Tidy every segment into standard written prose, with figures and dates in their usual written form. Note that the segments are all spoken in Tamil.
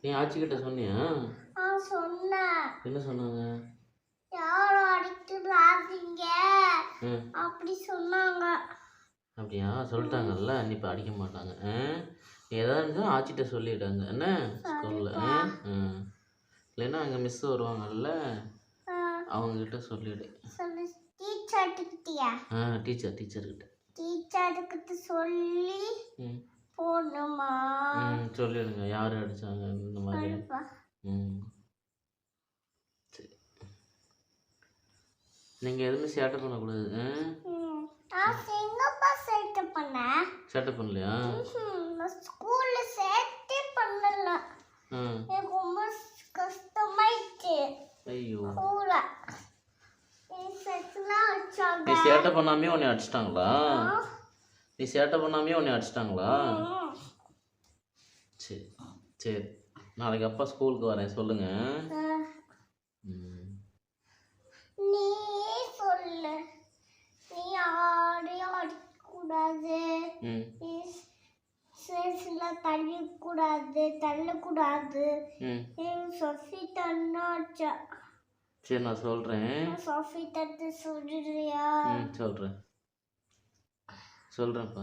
நீ ஆச்சிக்கிட்ட சொன்னியா? சொன்னேன். என்ன சொன்னாங்க? யாரும் அடிக்கிறாதீங்க அப்படி சொன்னாங்க. அப்படியா? சொல்லிட்டாங்கல்ல நீ இப்போ அடிக்க மாட்டாங்க. ஏதாவது இருந்தால் ஆச்சிட்ட சொல்லிவிட்டாங்க என்ன ஸ்கூலில். இல்லைன்னா அங்கே மிஸ் வருவாங்கல்ல அவங்கக்கிட்ட சொல்லிவிடு. டீச்சர்கிட்ட சொல்லி போடணுமா? சொல்லிடுங்க யார் அடித்தாங்க இந்த மாதிரி. சரி, நீங்கள் எதுவுமே சேட்டை பண்ணக்கூடாது. சேட்டை பண்ணலையா? ஸ்கூல்ல சேட்டை பண்ணல. எனக்கு ரொம்ப கஷ்டமாயிடுச்சு. ஐயோ, நீ சேட்டை பண்ணாமே உன்னை அடிச்சிட்டாங்களா? நீ சேட்டை பண்ணாமே உன்னை அடிச்சிட்டாங்களா? சரி சரி, நாளைக்கு அப்பா ஸ்கூலுக்கு வரேன் சொல்லுங்க. நீ சொல்லு, நீ யாரையும் அடிக்கக்கூடாது, தள்ளக்கூடாது. சொஃபி தன்னாச்சா. சரி நான் சொல்கிறேன். சொஃபி தட்டு சொல்றியா? சொல்கிறேன்ப்பா.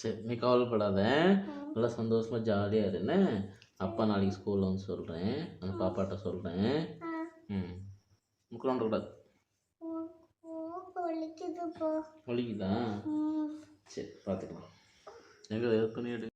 சரி நீ கவலைப்படாத, நல்லா சந்தோஷமாக ஜாலியாக இருன்னு. அப்பா நாளைக்கு ஸ்கூலில் வந்து சொல்கிறேன், அந்த பாப்பாட்ட சொல்கிறேன். முக்கிரக்கூடாது. வலிக்குதா? சரி பார்த்துக்கலாம். எங்கே எது பண்ணி எடு.